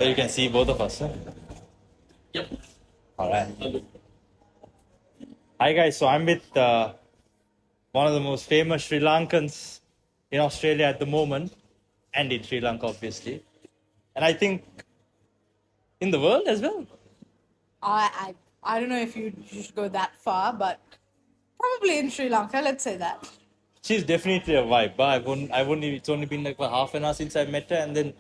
There you can see both of us. Huh? Yep. All right. Hi guys. So I'm with one of the most famous Sri Lankans in Australia at the moment, and in Sri Lanka, obviously, and I think in the world as well. I don't know if you should go that far, but probably in Sri Lanka, let's say that. She's definitely a vibe. But I wouldn't. It's only been like about half an hour since I met her, and then,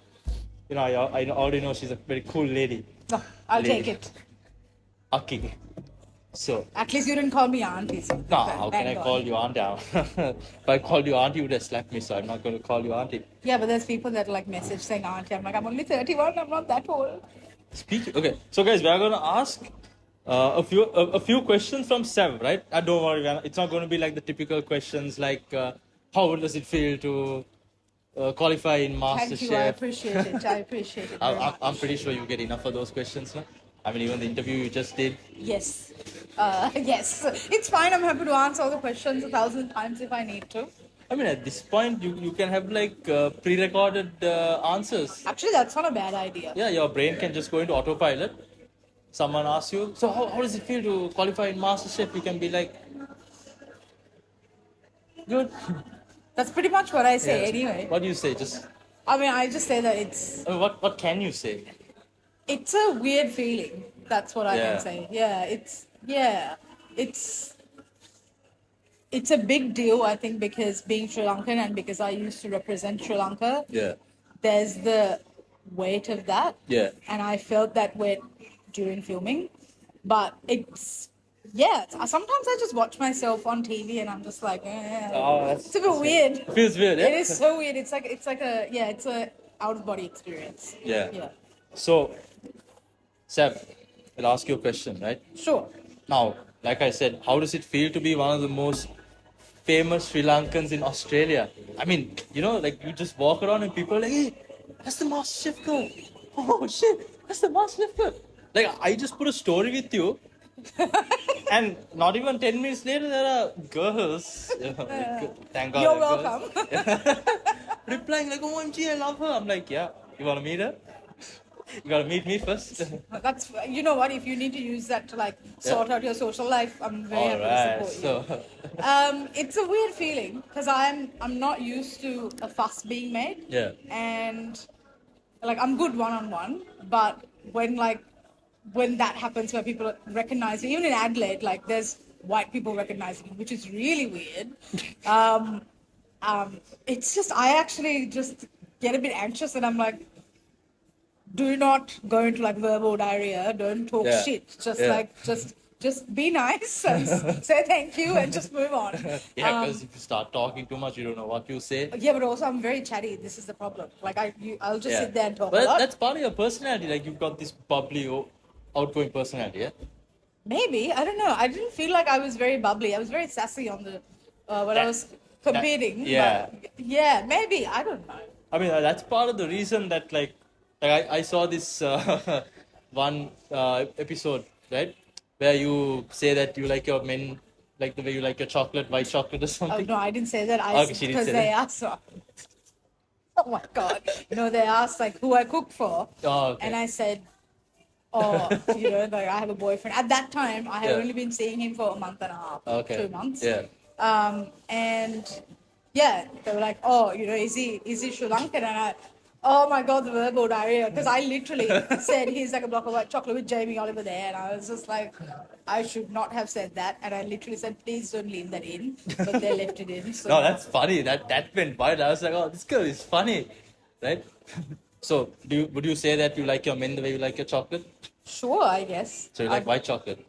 I already know she's a very cool lady. No, I'll Lady. take it. Aki. So, At least you didn't call me auntie. So no, how can I call you auntie? If I called you auntie, you would have slapped me, so I'm not going to call you auntie. Yeah, but there's people that like message saying auntie. I'm like, I'm only 31, I'm not that old. Speaking. Okay, so guys, we are going to ask a few questions from Sav, right? Don't worry, it's not going to be like the typical questions like how does it feel to qualify in MasterChef? Thank you, I appreciate it. I appreciate it. Very much. I'm pretty sure you get enough of those questions now. I mean, even the interview you just did. Yes. Yes. It's fine. I'm happy to answer all the questions 1,000 times if I need to. I mean, at this point, you can have like pre-recorded answers. Actually, that's not a bad idea. Yeah, your brain can just go into autopilot. Someone asks you, so how does it feel to qualify in MasterChef? You can be like, good. That's pretty much what I say Yeah. anyway. What do you say? Just I just say that it's I mean, what can you say? it's a weird feeling. That's what I Yeah. can say. It's a big deal, I think, because being Sri Lankan and because I used to represent Sri Lanka, Yeah. there's the weight of that. Yeah. And I felt that weight during filming. But sometimes I just watch myself on TV and I'm just like, it's a bit weird. It feels weird, yeah? It is so weird. It's a out of body experience. Yeah. So, Seb, I'll ask you a question, right? Sure. Now, like I said, how does it feel to be one of the most famous Sri Lankans in Australia? I mean, like you just walk around and people are like, hey, that's the MasterChef girl. Oh shit, that's the MasterChef girl. Like, I just put a story with you. And not even 10 minutes later, there are girls. Thank God. You're there are welcome. girls, replying like, OMG, I love her. I'm like, yeah, you want to meet her? You got to meet me first. That's you know what, if you need to use that to like sort out your social life, I'm very happy to support you. It's a weird feeling because I'm not used to a fuss being made. Yeah. And like I'm good one-on-one, but when that happens where people recognize you, even in Adelaide, like there's white people recognizing you, which is really weird. It's just I actually just get a bit anxious and I'm like, do not go into like verbal diarrhea. Don't talk shit. Just be nice and say thank you and just move on. Yeah, because if you start talking too much, you don't know what you say. Yeah, but also I'm very chatty. This is the problem. Like I'll just sit there and talk a But lot. that's part of your personality. Like you've got this bubbly, outgoing personality. Yeah. Maybe, I don't know. I didn't feel like I was very bubbly. I was very sassy on the when I was competing. But yeah, maybe. I don't know. I mean, that's part of the reason that like I saw this one episode, right, where you say that you like your men like the way you like your white chocolate or something. Oh no, I didn't say that. Okay, she didn't because say they that. asked. Oh my god! They asked like who I cook for, Oh, okay. and I said, like I have a boyfriend. At that time, I had only been seeing him for a month and a half, Okay. 2 months. Yeah. And they were like, is he Sri Lankan? And oh my god, the verbal diarrhea. Because I literally said he's like a block of white chocolate with Jamie Oliver there. And I was just like, I should not have said that. And I literally said, please don't leave that in. But they left it in. So No, that's funny. That went viral. I was like, oh, this girl is funny, right? So, would you say that you like your men the way you like your chocolate? Sure, I guess. So you like white chocolate?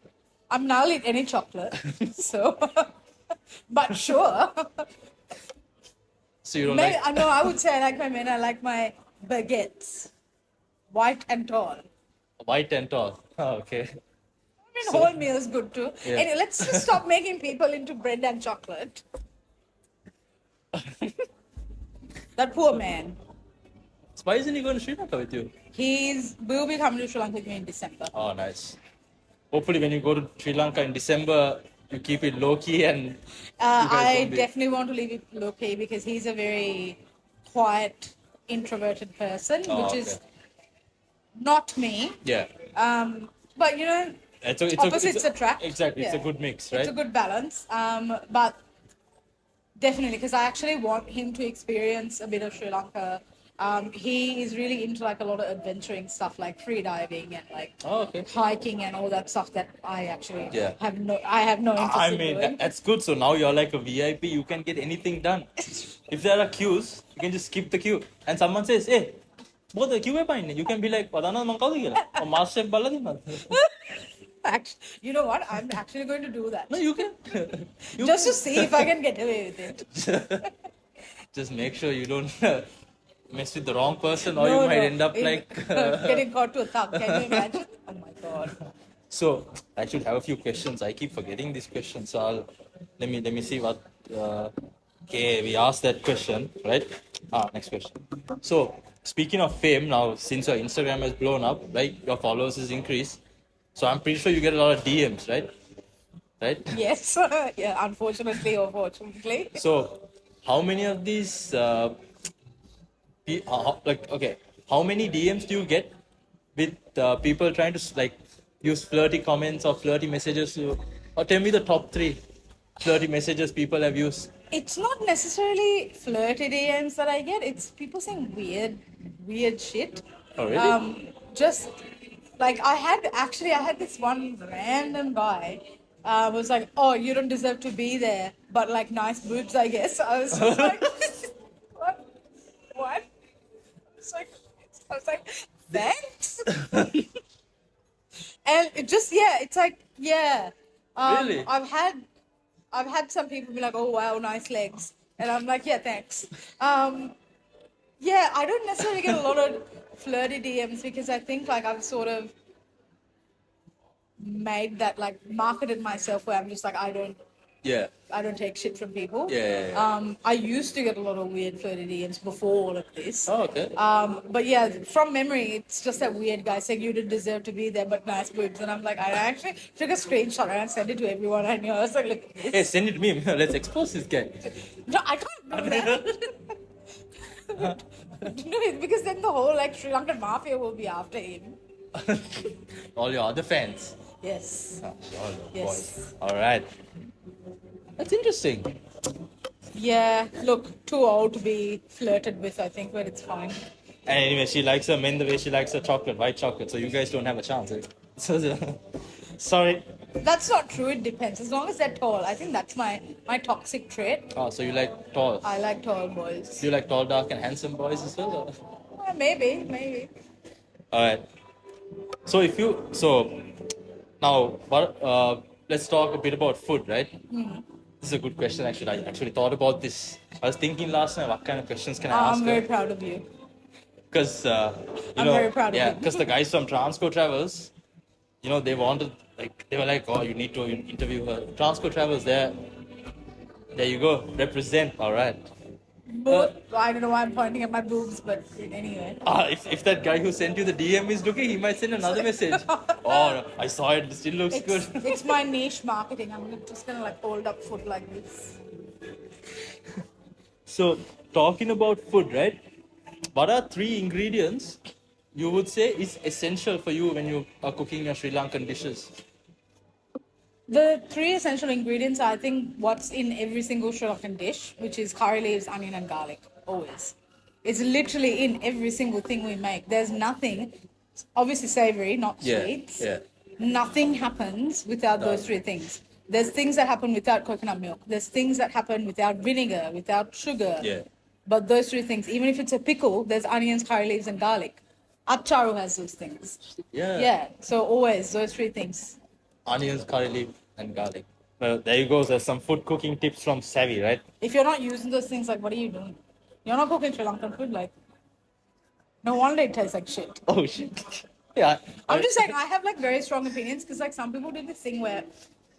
I'm now eat any chocolate. So, but sure. So you don't like... No, I would say I like my men. I like my baguettes. White and tall. White and tall. Oh, okay. I mean, wholemeal is good too. Yeah. Anyway, let's just stop making people into bread and chocolate. That poor man. So why isn't he going to Sri Lanka with you? We'll be coming to Sri Lanka in December. Oh, nice. Hopefully when you go to Sri Lanka in December, you keep it low-key and... I definitely want to leave it low-key because he's a very quiet, introverted person, which is not me. Yeah. But you know, opposites attract. Exactly, it's a good mix, right? It's a good balance. But definitely, because I actually want him to experience a bit of Sri Lanka. He is really into like a lot of adventuring stuff, like free diving and like hiking and all that stuff that I actually have no interest I in mean, doing. that's good. So now you're like a VIP. You can get anything done. If there are queues, you can just skip the queue. And someone says, "Hey, what the queue fine?" You can be like, "Padana mangkau gila." Or MasterChef baladi man. Actually, you know what? I'm actually going to do that. No, you can. Just to see if I can get away with it. Just make sure you don't mess with the wrong person, or you No, might no. end up like. Getting caught to a thug. Can you imagine? Oh my god. So I should have a few questions. I keep forgetting these questions. So let me see what. Okay, we asked that question, right? Next question. So speaking of fame, now since your Instagram has blown up, right? Your followers has increased. So I'm pretty sure you get a lot of DMs, right? Right? Yes. Yeah. Unfortunately or fortunately. So how many of these how many DMs do you get with people trying to like use flirty comments or flirty messages or tell me the top 3 flirty messages people have used? It's not necessarily flirty DMs that I get. It's people saying weird shit. Oh really? Just like I had this one random guy was like, "Oh, you don't deserve to be there," but like nice boobs, I guess. I was just like, "What? What?" I was like, "Thanks." And it just it's like Really? I've had some people be like, "Oh wow, nice legs," and I'm like, "Yeah, thanks." I don't necessarily get a lot of flirty DMs because I think like I've sort of made that like marketed myself where I'm just like I don't take shit from people. I used to get a lot of weird flirty DMs before all of this. Oh, okay. But yeah, from memory, it's just that weird guy saying you didn't deserve to be there, but nice boobs. And I'm like, I actually took a screenshot and I sent it to everyone I knew. I was like, look at this. Hey, send it to me. Let's expose this guy. No, I can't do that. No, because then the whole like Sri Lankan mafia will be after him. All your other fans. Yes. Yes. Boys. All right. That's interesting. Yeah, look, too old to be flirted with, I think, but it's fine. And anyway, she likes her men the way she likes her chocolate, white chocolate. So you guys don't have a chance. Sorry. That's not true. It depends. As long as they're tall, I think that's my toxic trait. Oh, so you like tall? I like tall boys. Do you like tall, dark, and handsome boys as well? Maybe. All right. So now let's talk a bit about food, right? Mm-hmm. This is a good question. Actually, I actually thought about this. I was thinking last night, what kind of questions can I ask? I'm very proud of you. Because very proud of you. because the guys from Transco Travels, they wanted they were like, oh, you need to interview her. Transco Travels, there you go, represent. All right. I don't know why I'm pointing at my boobs, but anyway. If that guy who sent you the DM is looking, he might send another message. Oh, I saw it. It still looks good. It's my niche marketing. I'm just gonna like hold up food like this. So, talking about food, right? What are 3 ingredients you would say is essential for you when you are cooking your Sri Lankan dishes? The 3 essential ingredients are, I think, what's in every single Sri Lankan dish, which is curry leaves, onion, and garlic. Always. It's literally in every single thing we make. There's nothing, obviously savory, not sweets. Yeah. Nothing happens without those 3 things. There's things that happen without coconut milk. There's things that happen without vinegar, without sugar. Yeah. But those 3 things, even if it's a pickle, there's onions, curry leaves, and garlic. Acharu has those things. Yeah. So always those 3 things. Onions, curry leaf, and garlic. Well, there you go. There's some food cooking tips from Savvy, right? If you're not using those things, like, what are you doing? You're not cooking Sri Lankan food, like. No wonder it tastes like shit. Oh, shit. Yeah. I'm just saying, I have, like, very strong opinions, because, like, some people do this thing where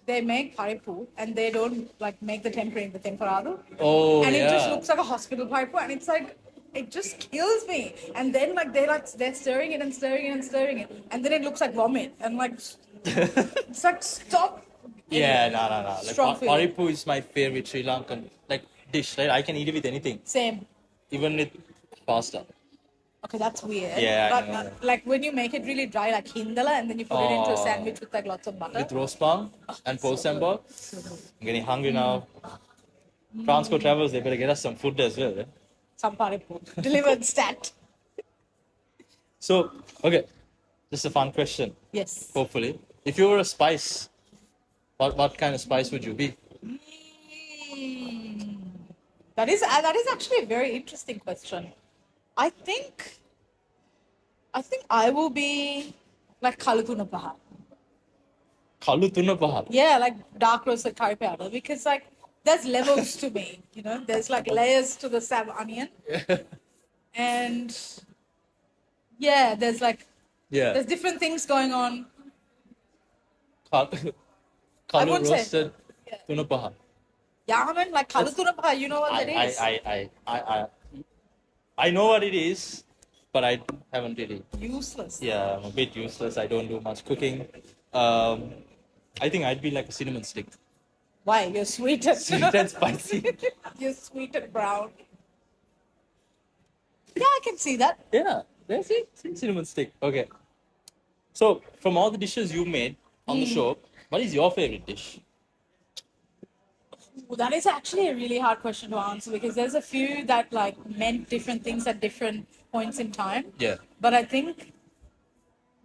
they make paripu, and they don't, like, make the tempura in the temperado. Oh, and it just looks like a hospital paripu, and it's, like, it just kills me. And then, like, they're stirring it and stirring it and stirring it, and then it looks like vomit. And, like, it's like, stop. Yeah, no. Strong Like, paripu is my favorite Sri Lankan dish, right? I can eat it with anything. Same. Even with pasta. Okay, that's weird. Yeah, I But know. like when you make it really dry, like hindala, and then you put it into a Oh. sandwich with like lots of butter. With roast palm and So pole good. sambal. So good. I'm getting hungry now. Transco Travels, they better get us some food as well. Eh? Some paripu. Delivered stat. So, okay, just a fun question, Yes. hopefully. If you were a spice, what kind of spice would you be? Mm. That is actually a very interesting question. I think I will be like Kalutuna Pahar. Kalu tuna pahal. Yeah, like dark roasted curry powder because like there's levels to me, you know. There's like layers to the Sav onion, and yeah, Yeah. there's different things going on. Kal- I Kalu wouldn't say, roasted yeah, tuna pahal. yeah, I mean like That's- Kalutuna Pahar. You know what that is? I know what it is, but I haven't really. Useless. Yeah, I'm a bit useless. I don't do much cooking. Um, I think I'd be like a cinnamon stick. Why? You're sweet and Sweet and spicy. you're sweet and brown. Yeah, I can see that. Yeah, that's it. Cinnamon stick. Okay. So, from all the dishes you made on the show, what is your favorite dish? Well, that is actually a really hard question to answer because there's a few that like meant different things at different points in time. Yeah. But I think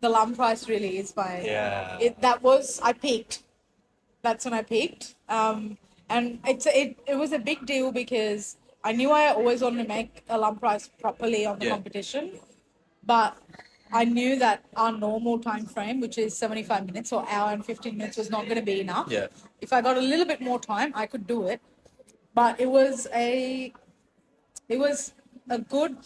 the lump rice really is my. Yeah. I peaked. That's when I peaked. And it was a big deal because I knew I always wanted to make a lump rice properly on the Yeah. competition, but I knew that our normal time frame, which is 75 minutes or hour and 15 minutes, was not going to be enough. Yeah. If I got a little bit more time, I could do it. But it was a good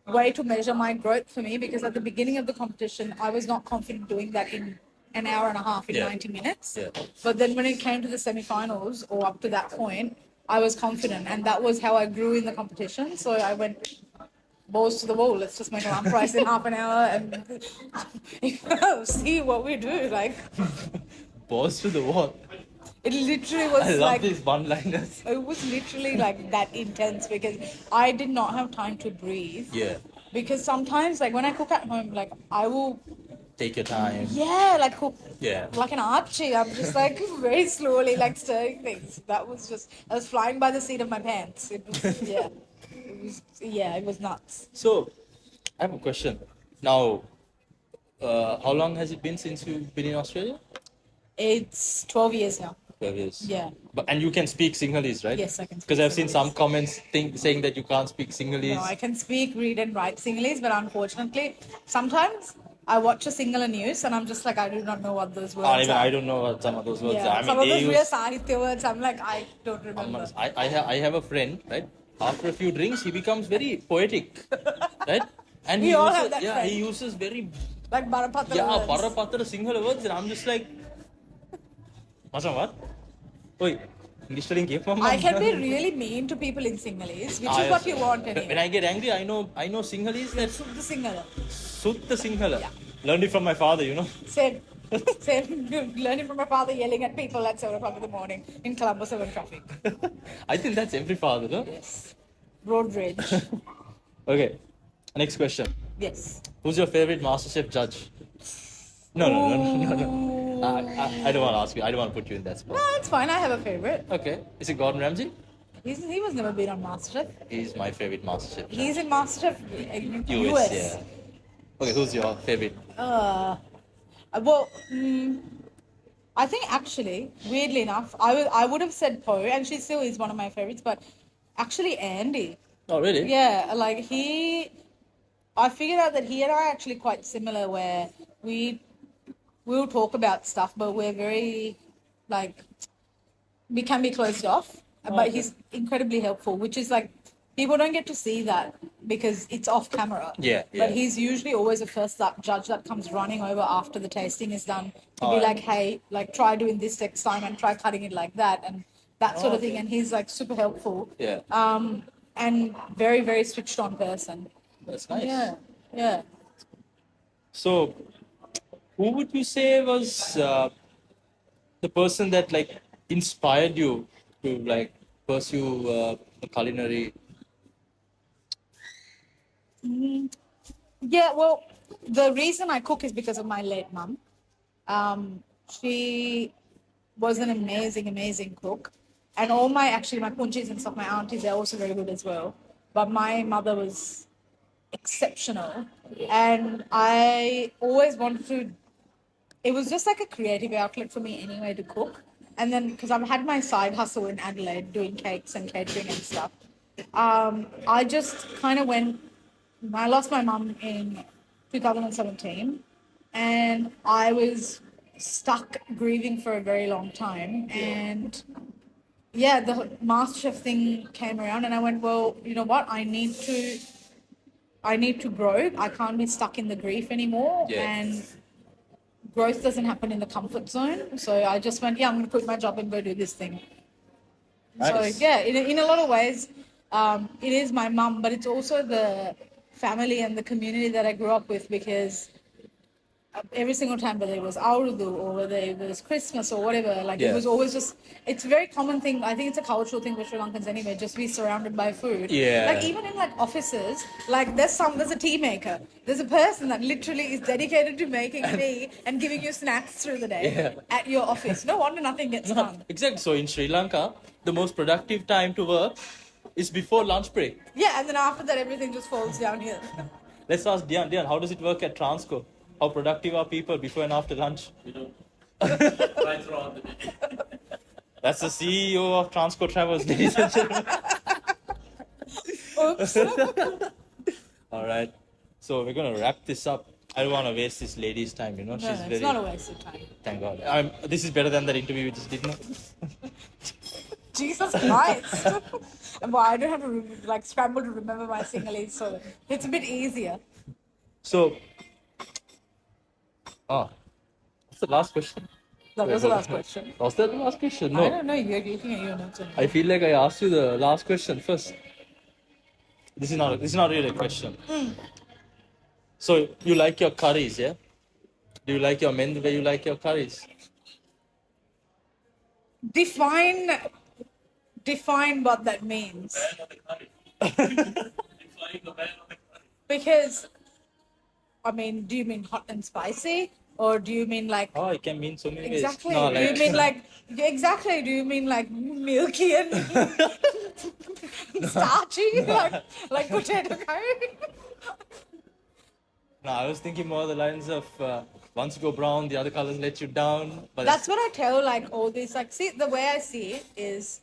way to measure my growth for me because at the beginning of the competition, I was not confident doing that in an hour and a half in Yeah. 90 minutes. Yeah. But then when it came to the semi-finals or up to that point, I was confident, and that was how I grew in the competition. So I went balls to the wall. Let's just make a lump rice in half an hour and see what we do. Like Balls to the wall. it literally was I love like these one-liners. it was literally like that intense because I did not have time to breathe. Yeah. Because sometimes, like when I cook at home, like I will, Take your time. like cook Yeah. like an Archie. I'm just like very slowly, like stirring things. That was just, I was flying by the seat of my pants. It was, it was nuts. So, I have a question. Now, how long has it been since you've been in Australia? It's 12 years now. 12 years. Yeah. And you can speak Sinhalese, right? Yes, I can speak Because I've seen some Sinhalese. comments saying that you can't speak Sinhalese. No, I can speak, read, and write Sinhalese, but unfortunately, sometimes I watch a Sinhala news and I'm just like, I do not know what those words Even are. I don't know what some of those words Yeah, are. I mean, some of they those weird use. Sahitya words, I'm like, I don't remember. I have a friend, right? After a few drinks, he becomes very poetic, right? And We he all uses, have that friend. he uses very Like Barapatra words. parapatra Sinhala words, and I'm just like, Macam what? Oi, English studying came from. I can be really mean to people in Sinhalese, which is what you want When anyway. I get angry, I know Sinhalese that's Shuddha Sinhala. Sutta Sinhala. Yeah. Learned it from my father, you know. Same. Learning from my father yelling at people at 7 o'clock in the morning in Colombo 7 traffic. I think that's every father, no? Yes. Road rage. Okay, next question. Yes. Who's your favorite MasterChef judge? No. I don't want to ask you. I don't want to put you in that spot. No, it's fine. I have a favorite. Okay, is it Gordon Ramsay? He was never been on MasterChef. He's my favorite MasterChef. He's in MasterChef US, yeah. Okay, who's your favorite? Well, I think actually, weirdly enough, I would have said Poe, and she still is one of my favorites, but actually Andy. Oh, really? Yeah, like I figured out that he and I are actually quite similar where we'll talk about stuff, but we're very, like, we can be closed off, but he's incredibly helpful, which is like, people don't get to see that because it's off camera. Yeah. But he's usually always the first judge that comes running over after the tasting is done to be like, hey, like try doing this next time and try cutting it like that and that sort of thing. And he's like super helpful. Yeah. And very, very switched on person. That's nice. Yeah. So, who would you say was the person that like inspired you to like pursue the culinary Yeah, well, the reason I cook is because of my late mum. She was an amazing, amazing cook. And all my, actually, my punjis and stuff, my aunties, they're also very good as well. But my mother was exceptional. And I always wanted to, it was just like a creative outlet for me anyway to cook. And then, because I've had my side hustle in Adelaide doing cakes and catering and stuff, I just kind of went, I lost my mum in 2017 and I was stuck grieving for a very long time. And yeah, the MasterChef thing came around and I went, well, you know what? I need to grow. I can't be stuck in the grief anymore. Yeah. And growth doesn't happen in the comfort zone. So I just went, yeah, I'm going to quit my job and go do this thing. Nice. So yeah, in a lot of ways, it is my mum, but it's also the family and the community that I grew up with because every single time, whether it was Aurudu or whether it was Christmas or whatever, like Yeah. it was always just, it's a very common thing. I think it's a cultural thing for Sri Lankans anyway, just be surrounded by food. Yeah. Like even in like offices, like there's a tea maker. There's a person that literally is dedicated to making tea and giving you snacks through the day Yeah. at your office. No wonder nothing gets done. Exactly. So in Sri Lanka, the most productive time to work is before lunch break. Yeah, and then after that, everything just falls down here. Let's ask Dian. Dian, how does it work at Transco? How productive are people before and after lunch? Right throughout the day. That's the CEO of Transco Travels, ladies and gentlemen. Oops. All right. So we're gonna wrap this up. I don't want to waste this lady's time. You know, No, she's it's very. not a waste of time. Thank God. This is better than that interview we just did. No? Jesus Christ. Well, I don't have to like scramble to remember my Sinhalese, so it's a bit easier. So. What's the last question? That was the last question. Was that the last question? I No. don't know. You're looking at your notes. I feel like I asked you the last question first. This is not really a question. So you like your curries, yeah? Do you like your men the way you like your curries? Define what that means. Man of the curry. Defying the man of the curry. Because, I mean, do you mean hot and spicy? Or do you mean like Oh, it can mean so many exactly? ways. No, Do you mean like exactly? Do you mean like milky and starchy, like potato curry? No, I was thinking more the lines of once you go brown, the other colors let you down. But That's what I tell like all these like. See, the way I see it is,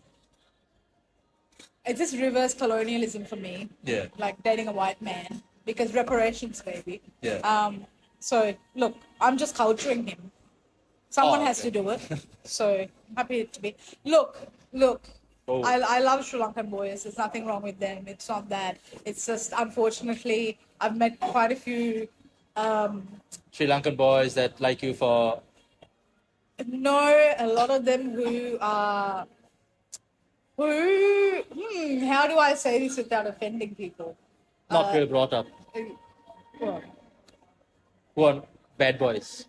it's just reverse colonialism for me. Yeah. Like dating a white man because reparations, baby. Yeah. So look, I'm just culturing him. Someone Oh, has okay. to do it. So happy to be. Look. Oh. I love Sri Lankan boys. There's nothing wrong with them. It's not that. It's just unfortunately I've met quite a few. Sri Lankan boys that like you for No, a lot of them who how do I say this without offending people? not well brought up, Well, who are bad boys,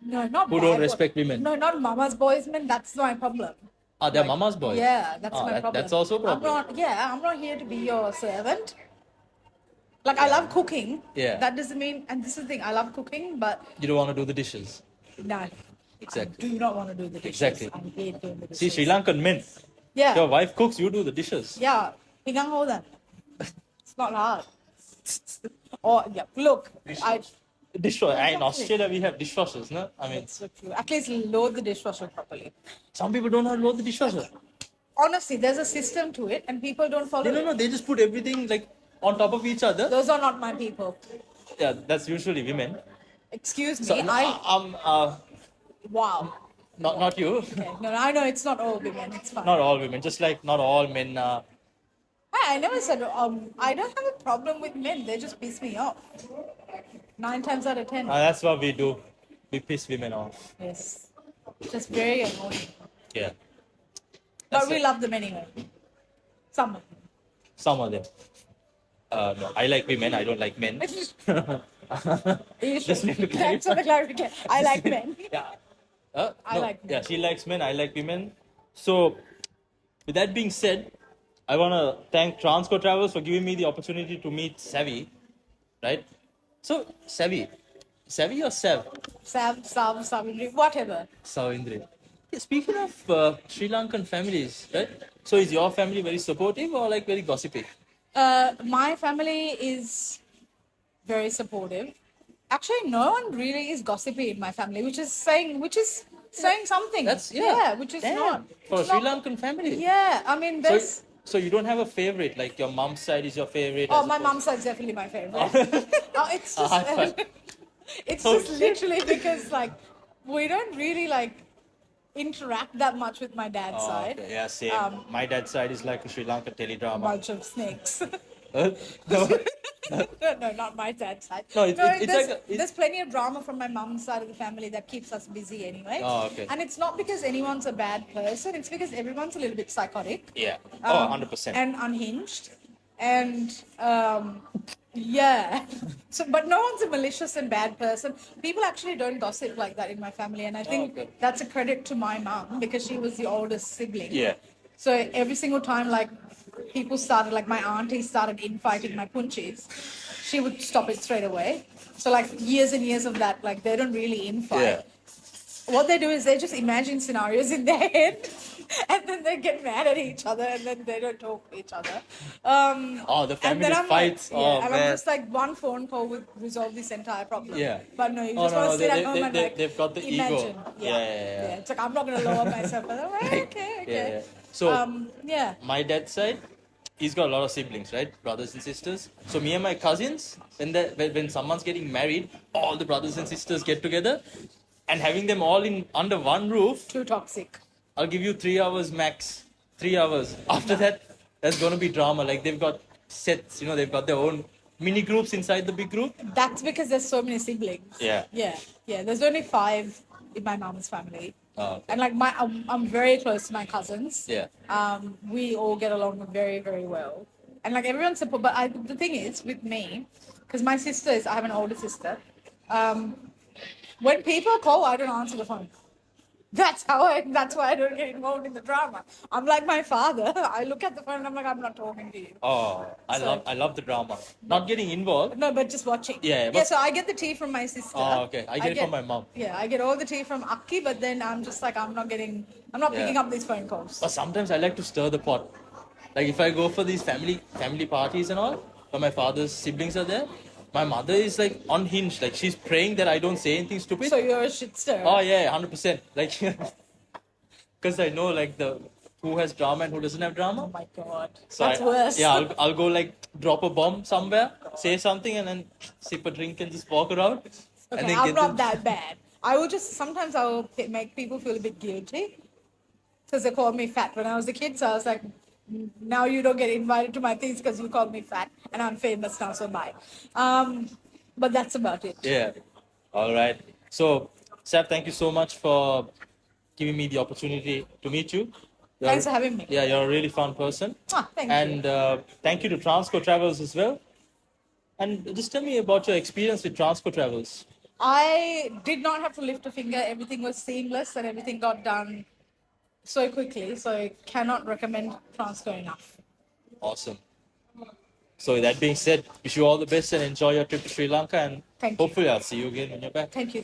no, not who bad don't boy- respect women. No, not mama's boys, man. That's my problem. Ah, they're Like, mama's boys. Yeah, that's Ah, my problem. That's also a problem. I'm not here to be your servant. Like I love cooking. Yeah. That doesn't mean, and this is the thing, I love cooking, but You don't want to do the dishes. no. Exactly. I do not want to do the dishes. Exactly. I hate doing the dishes. See, Sri Lankan men. Yeah. Your wife cooks, you do the dishes. Yeah. Pinggang ho then. It's not hard. Or yeah, look, Dishwasher. In Exactly. Australia, we have dishwashers, no? I mean, it's so true. At least load the dishwasher properly. some people don't know how to load the dishwasher. Honestly, there's a system to it, and people don't follow No, it. they just put everything like on top of each other. Those are not my people. Yeah, that's usually women. Excuse me. So, Wow. not you. Okay. No, I know it's not all women. It's fine. Not all women, just like not all men. I never said I don't have a problem with men. They just piss me off. 9 times out of 10. That's what we do. We piss women off. Yes. Just very annoying. Yeah. But That's we it. love them anyway. Some of them. Some of them. No, I like women. I don't like men. You Just should- need to Thanks for the clarification. I like men. Yeah. I like men. Yeah, she likes men. I like women. So, with that being said, I want to thank Transco Travels for giving me the opportunity to meet Savi. right? So, Savvy or Sav? Savithri, whatever. Savindri. Yeah, speaking of Sri Lankan families, right? So, is your family very supportive or like very gossipy? My family is very supportive. Actually, no one really is gossipy in my family, which is saying something. That's yeah. which is Damn. not For a it's Sri not- Lankan family. Yeah, I mean, So, there's. so you don't have a favorite, like your mom's side is your favorite. Oh, as my opposed- mom's side's definitely my favorite. It's A high five. just, it's Oh, just shit. literally because like we don't really like interact that much with my dad's Oh, side. okay. Yeah, same. Um, My dad's side is like a Sri Lankan teledrama. Bunch of snakes. No, No, not my dad's side. No, it's there's, like there's plenty of drama from my mom's side of the family that keeps us busy anyway. Oh, okay. And it's not because anyone's a bad person. It's because everyone's a little bit psychotic. yeah. um, 100%. And unhinged. And yeah. So, but no one's a malicious and bad person. People actually don't gossip like that in my family. And I think okay. that's a credit to my mom because she was the oldest sibling. Yeah. So every single time, like, people started, like, my auntie started infighting my punchis, she would stop it straight away. So, like, years and years of that, like, they don't really infight. Yeah. What they do is they just imagine scenarios in their head and then they get mad at each other and then they don't talk to each other. Oh, the And family then I'm fights. Like, yeah, Oh, and man. I'm just like, one phone call would resolve this entire problem. Yeah. But no, you Oh, just no, want no, to sit they- at home they- and they- like, they've got the ego. imagine. Yeah. It's like, I'm not going to lower myself. I'm like, okay. Yeah. So, Yeah. my dad's side, he's got a lot of siblings, right? Brothers and sisters. So me and my cousins, when someone's getting married, all the brothers and sisters get together, and having them all in under one roof, Too toxic. I'll give you 3 hours max. 3 hours. After that, there's gonna be drama. Like they've got sets, they've got their own mini groups inside the big group. That's because there's so many siblings. Yeah. Yeah. There's only 5 in my mom's family. Oh, okay. And like I'm very close to my cousins. Yeah. We all get along very, very well. And like everyone's support. But the thing is with me, because my I have an older sister. When people call, I don't answer the phone. That's why I don't get involved in the drama. I'm like my father. I look at the phone and I'm like, I'm not talking to you. Oh, I love the drama. Not getting involved. No, but just watching. Yeah, but- So I get the tea from my sister. Oh, okay. I get it from my mom. Yeah, I get all the tea from Akki, but then I'm just like, I'm not picking up these phone calls. But sometimes I like to stir the pot. Like if I go for these family parties and all, where my father's siblings are there, my mother is like unhinged. Like she's praying that I don't say anything stupid. So you're a shit stirrer. Oh yeah, 100%. Like, because I know like who has drama and who doesn't have drama. Oh my god. So That's worse. Yeah, I'll go like drop a bomb somewhere, say something, and then sip a drink and just walk around. And Okay, then I'm get not them- that bad. Sometimes I will make people feel a bit guilty because they called me fat when I was a kid. So I was like, now you don't get invited to my things because you called me fat and I'm famous now, so bye. But that's about it. Yeah. All right. So, Sav, thank you so much for giving me the opportunity to meet you. Thanks for having me. Yeah, you're a really fun person. Thank you. And thank you to Transco Travels as well. And just tell me about your experience with Transco Travels. I did not have to lift a finger. Everything was seamless and everything got done so quickly. So I cannot recommend Transco enough. Awesome. So that being said, wish you all the best and enjoy your trip to Sri Lanka. And Thank you. hopefully I'll see you again when you're back. Thank you.